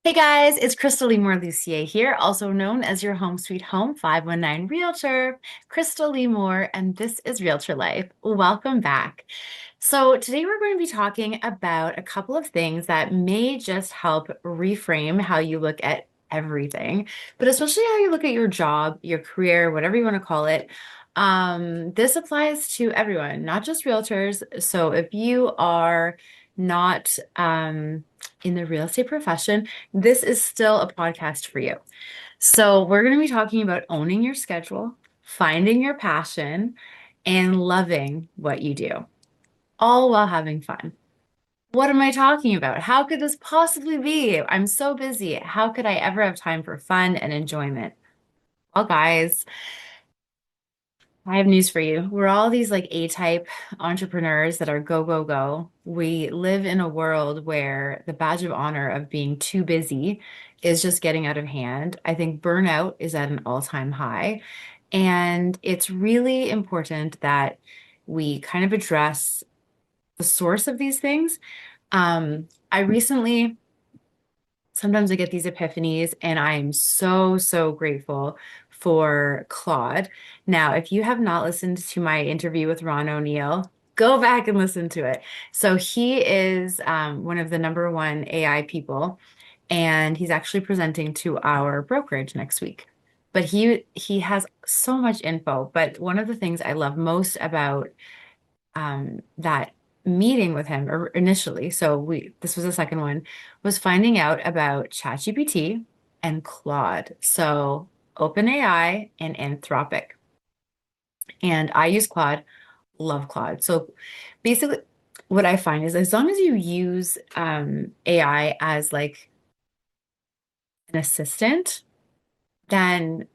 Hey guys, it's Crystal Lee Lucier here, also known as your Home Sweet Home 519 Realtor, Crystal Lee Moore, and this is Realtor Life. Welcome back. So, today we're going to be talking about a couple of things that may just help reframe how you look at everything, but especially how you look at your job, your career, whatever you want to call it. This applies to everyone, not just realtors. So, if you are not in the real estate profession, this is still a podcast for you. So, we're going to be talking about owning your schedule, finding your passion, and loving what you do, all while having fun. What am I talking about? How could this possibly be? I'm so busy. How could I ever have time for fun and enjoyment? Well, guys, I have news for you. We're all these like A-type entrepreneurs that are go, go, go. We live in a world where the badge of honor of being too busy is just getting out of hand. I think burnout is at an all-time high. And it's really important that we kind of address the source of these things. I recently sometimes I get these epiphanies, and I am so, so grateful for Claude. Now, if you have not listened to my interview with Ron O'Neill, go back and listen to it. So he is one of the number one AI people, and he's actually presenting to our brokerage next week. But he has so much info. But one of the things I love most about that meeting with him initially, so we this was the second one, was finding out about ChatGPT and Claude. So OpenAI and Anthropic. And I use Claude, love Claude. So basically what I find is as long as you use AI as like an assistant, then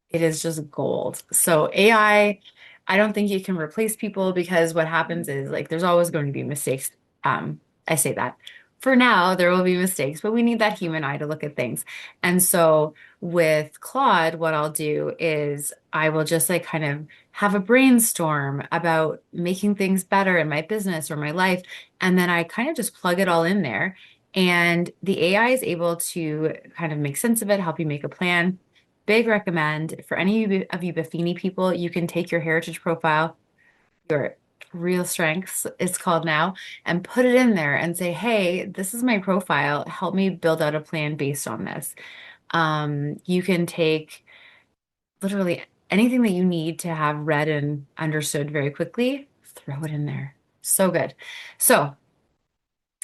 it is just gold. So I don't think you can replace people because what happens is like there's always going to be mistakes. I say that. For now, there will be mistakes, but we need that human eye to look at things. And so with Claude, what I'll do is I will just like kind of have a brainstorm about making things better in my business or my life. And then I kind of just plug it all in there. And the AI is able to kind of make sense of it, help you make a plan. Big recommend for any of you Buffini people, you can take your heritage profile, your real strengths, it's called now, and put it in there and say, hey, this is my profile. Help me build out a plan based on this. You can take literally anything that you need to have read and understood very quickly, throw it in there. So good. So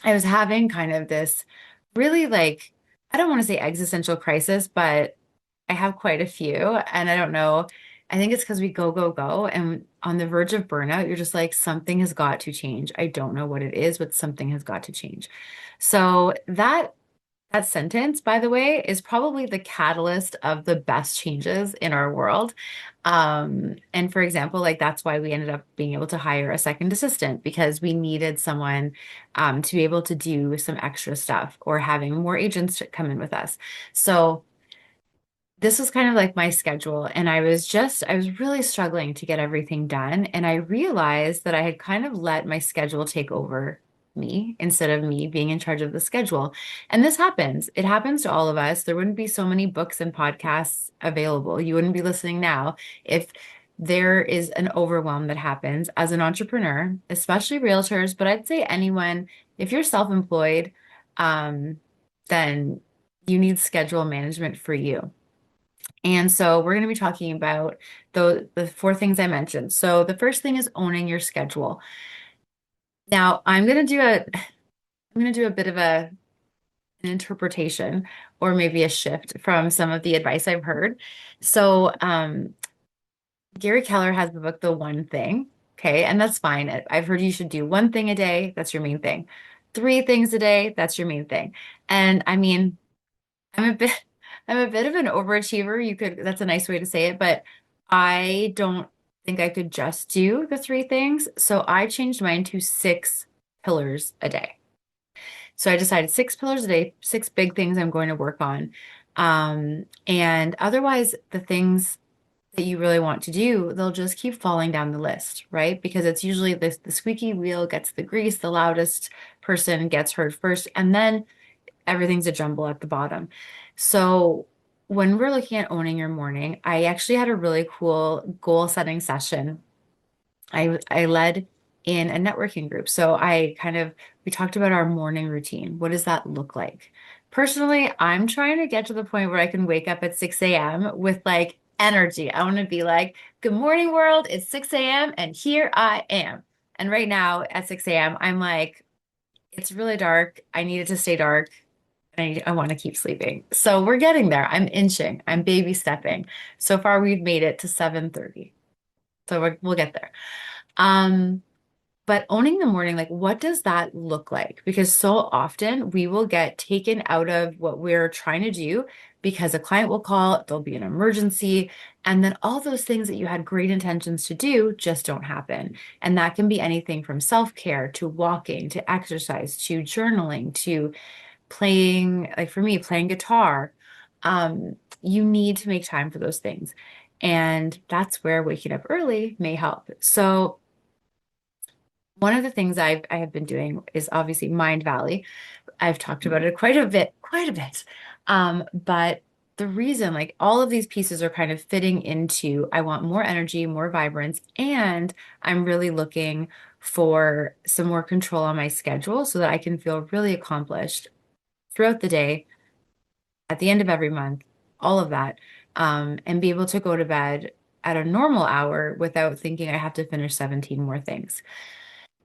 I was having kind of this really like, I don't want to say existential crisis, but I have quite a few, and I don't know. I think it's because we go, go, go, and on the verge of burnout, you're just like, something has got to change. I don't know what it is, but something has got to change. So that sentence, by the way, is probably the catalyst of the best changes in our world. And for example, like that's why we ended up being able to hire a second assistant because we needed someone to be able to do some extra stuff or having more agents to come in with us. So this was kind of like my schedule, and I was really struggling to get everything done. And I realized that I had kind of let my schedule take over me instead of me being in charge of the schedule. And this happens. It happens to all of us. There wouldn't be so many books and podcasts available. You wouldn't be listening now if there is an overwhelm that happens as an entrepreneur, especially realtors, but I'd say anyone, if you're self-employed, um, then you need schedule management for you. And so we're going to be talking about the four things I mentioned. So the first thing is owning your schedule. Now, I'm going to do a bit of an interpretation or maybe a shift from some of the advice I've heard. So Gary Keller has the book The One Thing. Okay, and that's fine. I've heard you should do one thing a day, that's your main thing. Three things a day, that's your main thing. And I mean, I'm a bit I'm a bit of an overachiever. That's a nice way to say it, but I don't think I could just do the three things. So I changed mine to six pillars a day. So I decided six pillars a day, six big things I'm going to work on. And otherwise, the things that you really want to do, they'll just keep falling down the list, right? Because it's usually the squeaky wheel gets the grease, the loudest person gets heard first, and then everything's a jumble at the bottom. So when we're looking at owning your morning, I actually had a really cool goal setting session. I led in a networking group. So we talked about our morning routine. What does that look like? Personally, I'm trying to get to the point where I can wake up at 6 a.m. with like energy. I want to be like, good morning, world. It's 6 a.m. and here I am. And right now at 6 a.m., I'm like, it's really dark. I need it to stay dark. I want to keep sleeping. So we're getting there. I'm inching. I'm baby stepping. So far, we've made it to 7:30. So we'll get there. Um, but owning the morning, like, what does that look like? Because so often we will get taken out of what we're trying to do because a client will call, there'll be an emergency, and then all those things that you had great intentions to do just don't happen. And that can be anything from self-care to walking to exercise to journaling to playing, like for me, playing guitar. You need to make time for those things. And that's where waking up early may help. So, one of the things I have been doing is obviously Mind Valley. I've talked about it quite a bit, quite a bit. But the reason, like all of these pieces are kind of fitting into, I want more energy, more vibrance, and I'm really looking for some more control on my schedule so that I can feel really accomplished throughout the day, at the end of every month, all of that, and be able to go to bed at a normal hour without thinking I have to finish 17 more things.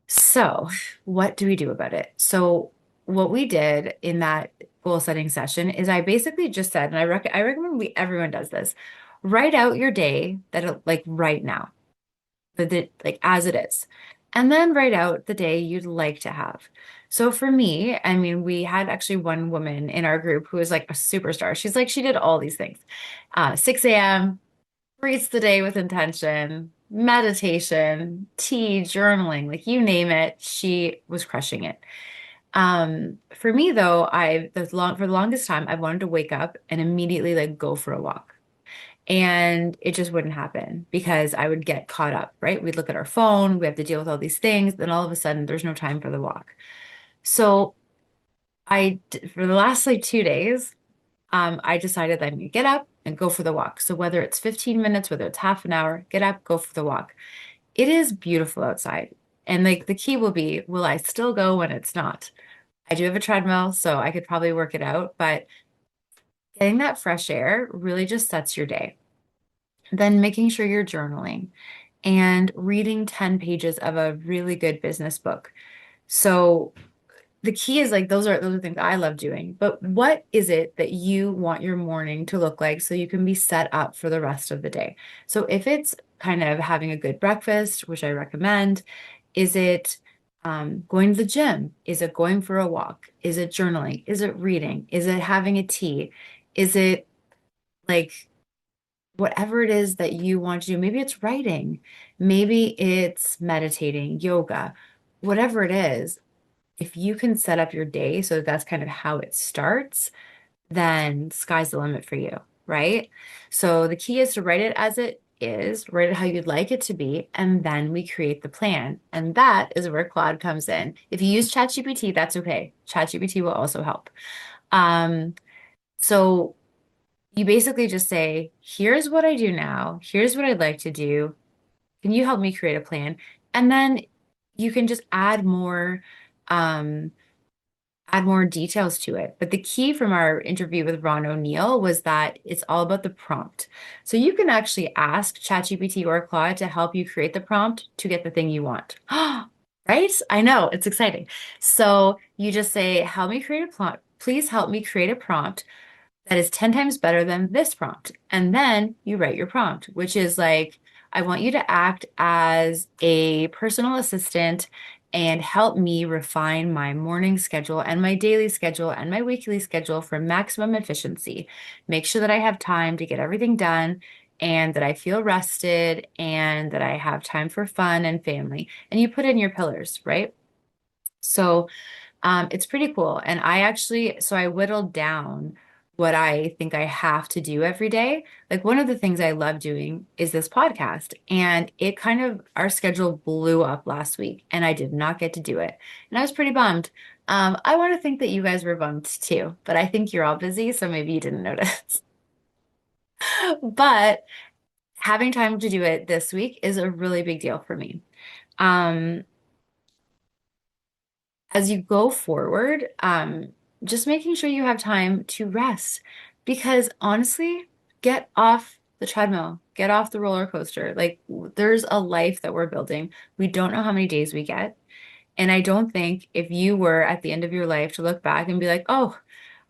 So, what do we do about it? So, what we did in that goal setting session is I basically just said, and I recommend everyone does this. Write out your day like right now, like as it is. And then write out the day you'd like to have. So for me, I mean, we had actually one woman in our group who was like a superstar. She's like, she did all these things. 6 a.m., greets the day with intention, meditation, tea, journaling, like you name it, she was crushing it. For me though, for the longest time, I wanted to wake up and immediately like go for a walk. And it just wouldn't happen because I would get caught up, right? We'd look at our phone, we have to deal with all these things, then all of a sudden there's no time for the walk. So for the last like 2 days, I decided that I'm gonna get up and go for the walk. So whether it's 15 minutes, whether it's half an hour, get up, go for the walk. It is beautiful outside. And like the key will be, will I still go when it's not? I do have a treadmill, so I could probably work it out, but getting that fresh air really just sets your day. Then making sure you're journaling and reading 10 pages of a really good business book. So the key is like those are things I love doing. But what is it that you want your morning to look like so you can be set up for the rest of the day? So if it's kind of having a good breakfast, which I recommend, is it going to the gym? Is it going for a walk? Is it journaling? Is it reading? Is it having a tea? Is it like whatever it is that you want to do? Maybe it's writing, maybe it's meditating, yoga, whatever it is. If you can set up your day so that's kind of how it starts, then sky's the limit for you, right? So the key is to write it as it is, write it how you'd like it to be, and then we create the plan. And that is where Claude comes in. If you use ChatGPT, that's okay. ChatGPT will also help. Um, so you basically just say, here's what I do now, here's what I'd like to do. Can you help me create a plan? And then you can just um, add more details to it. But the key from our interview with Ron O'Neill was that it's all about the prompt. So you can actually ask ChatGPT or Claude to help you create the prompt to get the thing you want. Right? I know, it's exciting. So you just say, help me create a prompt. Please help me create a prompt that is 10 times better than this prompt. And then you write your prompt, which is like, I want you to act as a personal assistant and help me refine my morning schedule and my daily schedule and my weekly schedule for maximum efficiency. Make sure that I have time to get everything done and that I feel rested and that I have time for fun and family. And you put in your pillars, right? So it's pretty cool. And so I whittled down what I think I have to do every day. Like one of the things I love doing is this podcast. And our schedule blew up last week and I did not get to do it. And I was pretty bummed. I want to think that you guys were bummed too, but I think you're all busy, so maybe you didn't notice. But having time to do it this week is a really big deal for me. Um, as you go forward, just making sure you have time to rest because honestly, get off the treadmill, get off the roller coaster. Like, there's a life that we're building. We don't know how many days we get. And I don't think if you were at the end of your life to look back and be like, oh,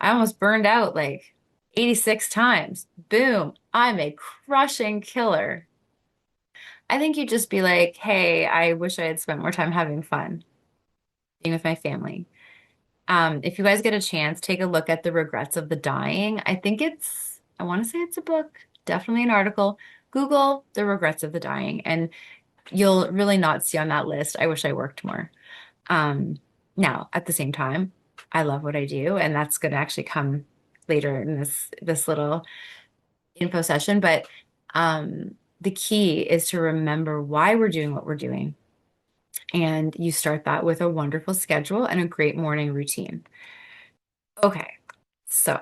I almost burned out like 86 times. Boom, I'm a crushing killer. I think you'd just be like, hey, I wish I had spent more time having fun, being with my family. If you guys get a chance, take a look at The Regrets of the Dying. I want to say it's a book, definitely an article. Google The Regrets of the Dying, and you'll really not see on that list, I wish I worked more. Um, Now, at the same time, I love what I do, and that's going to actually come later in this little info session. But the key is to remember why we're doing what we're doing. And you start that with a wonderful schedule and a great morning routine. Okay, so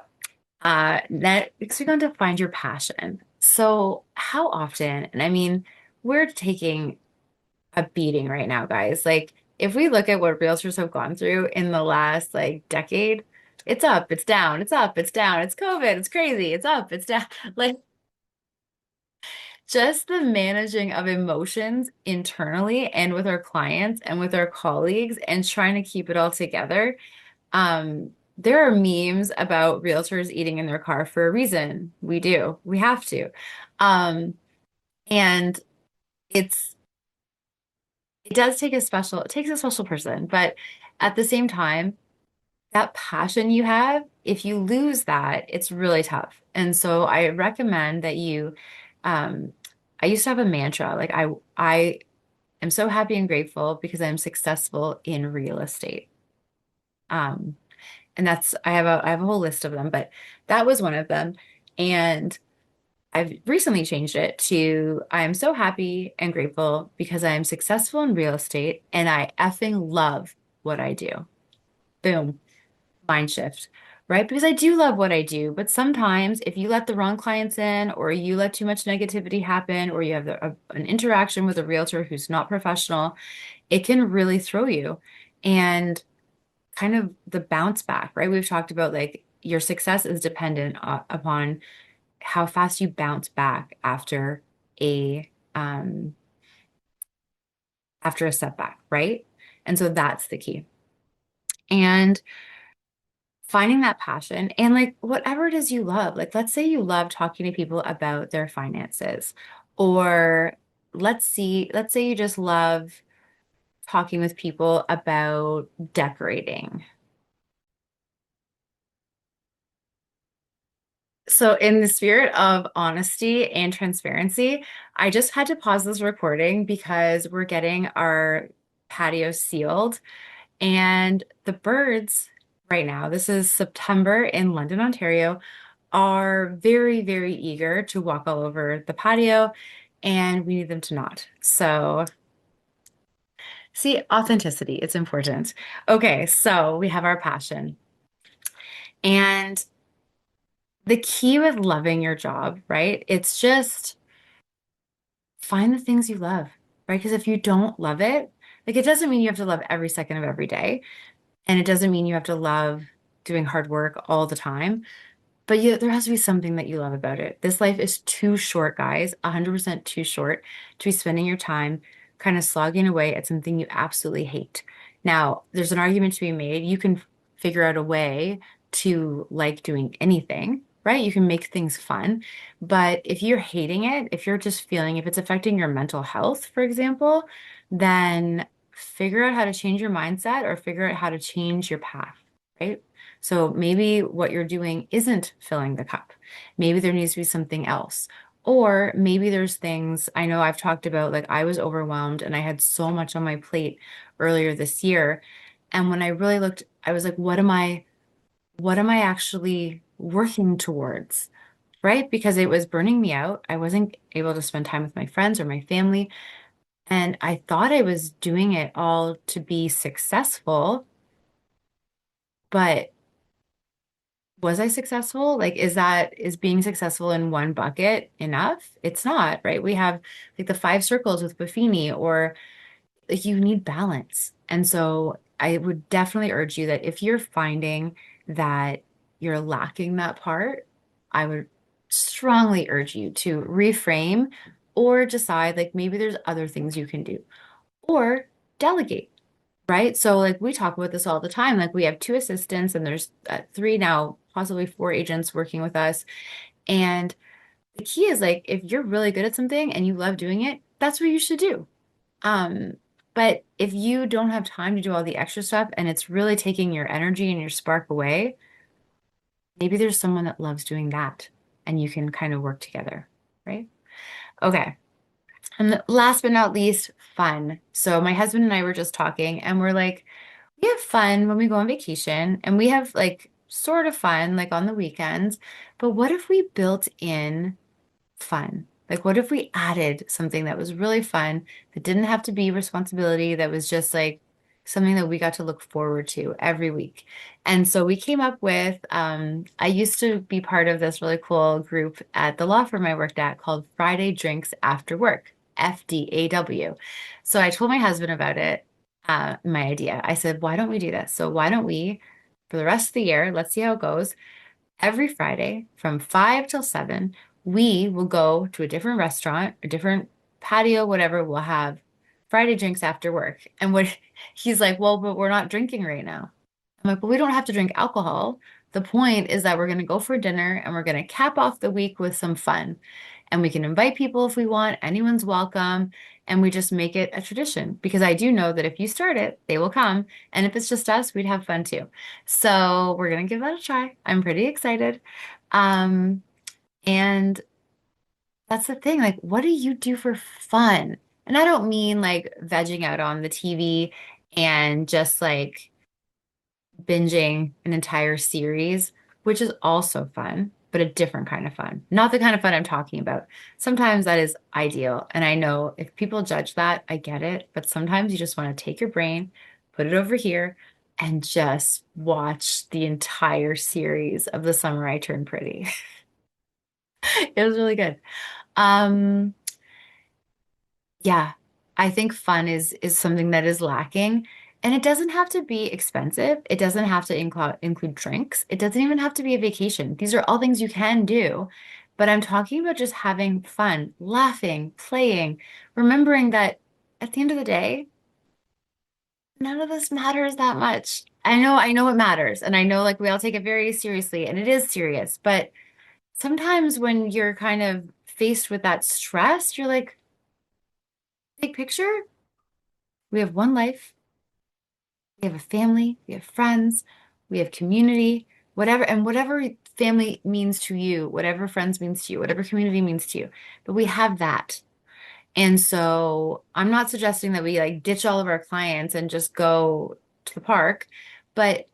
next we're going to find your passion. So how often, and I mean, we're taking a beating right now, guys. Like, if we look at what realtors have gone through in the last like decade, it's up, it's down, it's up, it's down, it's COVID, it's crazy, it's up, it's down. Like, just the managing of emotions internally and with our clients and with our colleagues and trying to keep it all together. There are memes about realtors eating in their car for a reason. We do. We have to. And it's it takes a special person, but at the same time, that passion you have, if you lose that, it's really tough. And so I recommend that um, I used to have a mantra, like I am so happy and grateful because I'm successful in real estate. Um, and I have a whole list of them, but that was one of them. And I've recently changed it to I am so happy and grateful because I am successful in real estate and I effing love what I do. Boom, mind shift, right? Because I do love what I do, but sometimes if you let the wrong clients in or you let too much negativity happen or you have an interaction with a realtor who's not professional, it can really throw you. And kind of the bounce back, right? We've talked about like your success is dependent upon how fast you bounce back a um after a setback, right? And so that's the key. And finding that passion and like whatever it is you love. Like let's say you love talking to people about their finances or let's say you just love talking with people about decorating. So, in the spirit of honesty and transparency, I just had to pause this recording because we're getting our patio sealed. And the birds right now, this is September in London, Ontario, are very, very eager to walk all over the patio, and we need them to not. So, see, authenticity, it's important. Okay, so we have our passion. And the key with loving your job, right? It's just find the things you love, right? Because if you don't love it, like it doesn't mean you have to love every second of every day. And it doesn't mean you have to love doing hard work all the time. But there has to be something that you love about it. This life is too short, guys, 100% too short to be spending your time kind of slogging away at something you absolutely hate. Now, there's an argument to be made. You can figure out a way to like doing anything, right? You can make things fun. But if you're hating it, if you're just feeling, if it's affecting your mental health, for example, then figure out how to change your mindset or figure out how to change your path, right? So maybe what you're doing isn't filling the cup. Maybe there needs to be something else. Or maybe there's things I know I've talked about, like I was overwhelmed and I had so much on my plate earlier this year. And when I really looked, I was like, what am I actually working towards? Right? Because it was burning me out. I wasn't able to spend time with my friends or my family. And I thought I was doing it all to be successful. But was I successful? Like, is being successful in one bucket enough? It's not, right? We have like the five circles with Buffini, or like you need balance. And so I would definitely urge you that if you're finding that you're lacking that part, I would strongly urge you to reframe or decide like maybe there's other things you can do or delegate. Right. So, like, we talk about this all the time. Like, we have two assistants, and there's three now, possibly four agents working with us. And the key is like, if you're really good at something and you love doing it, that's what you should do. Um, but if you don't have time to do all the extra stuff and it's really taking your energy and your spark away, maybe there's someone that loves doing that and you can kind of work together. Right. Okay. And last but not least, fun. So, my husband and I were just talking, and we're like, we have fun when we go on vacation and we have like sort of fun like on the weekends. But what if we built in fun? Like, what if we added something that was really fun, that didn't have to be responsibility, that was just like something that we got to look forward to every week? And so we came up with, I used to be part of this really cool group at the law firm I worked at called Friday Drinks After Work, FDAW. So I told my husband about it, my idea. I said, why don't we do this? So why don't we, for the rest of the year, let's see how it goes. Every Friday from 5 till 7, we will go to a different restaurant, a different patio, whatever. We'll have Friday drinks after work. And what he's like, well, but we're not drinking right now. I'm like, well, we don't have to drink alcohol. The point is that we're going to go for dinner and we're going to cap off the week with some fun. And we can invite people if we want. Anyone's welcome. And we just make it a tradition because I do know that if you start it, they will come. And if it's just us, we'd have fun too. So we're going to give that a try. I'm pretty excited. Um, and that's the thing. Like, what do you do for fun? And I don't mean like vegging out on the TV and just like binging an entire series, which is also fun, but a different kind of fun. Not the kind of fun I'm talking about. Sometimes that is ideal. And I know if people judge that, I get it. But sometimes you just want to take your brain, put it over here, and just watch the entire series of The Summer I Turned Pretty. It was really good. Um, Yeah, I think fun is something that is lacking. And it doesn't have to be expensive. It doesn't have to include drinks. It doesn't even have to be a vacation. These are all things you can do. But I'm talking about just having fun, laughing, playing, remembering that at the end of the day, none of this matters that much. I know it matters. And I know like we all take it very seriously, and it is serious. But sometimes when you're kind of faced with that stress, you're like, big picture, we have one life. We have a family, we have friends, we have community, whatever, and whatever family means to you, whatever friends means to you, whatever community means to you. But we have that. And so I'm not suggesting that we like ditch all of our clients and just go to the park, but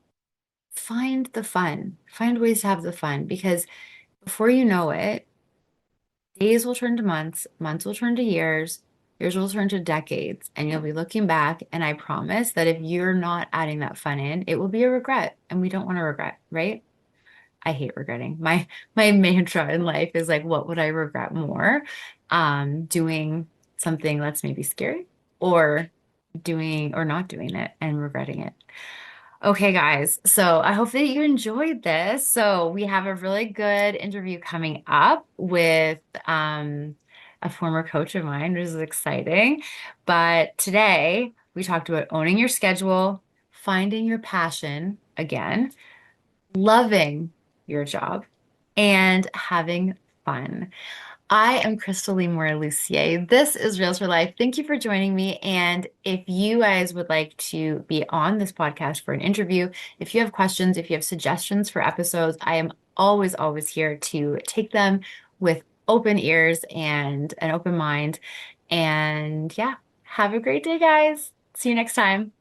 find the fun, find ways to have the fun because before you know it, days will turn to months, months will turn to years will turn to decades, and you'll be looking back. And I promise that if you're not adding that fun in, it will be a regret. And we don't want to regret, right? I hate regretting. My mantra in life is like, what would I regret more? Doing something that's maybe scary or doing or not doing it and regretting it. Okay, guys. So I hope that you enjoyed this. So we have a really good interview coming up with a former coach of mine, which is exciting. But today we talked about owning your schedule, finding your passion again, loving your job, and having fun. I am Crystal Lee Lucier. This is Realtor Life. Thank you for joining me. And if you guys would like to be on this podcast for an interview, if you have questions, if you have suggestions for episodes, I am always, always here to take them with open ears and an open mind. And yeah, have a great day, guys. See you next time.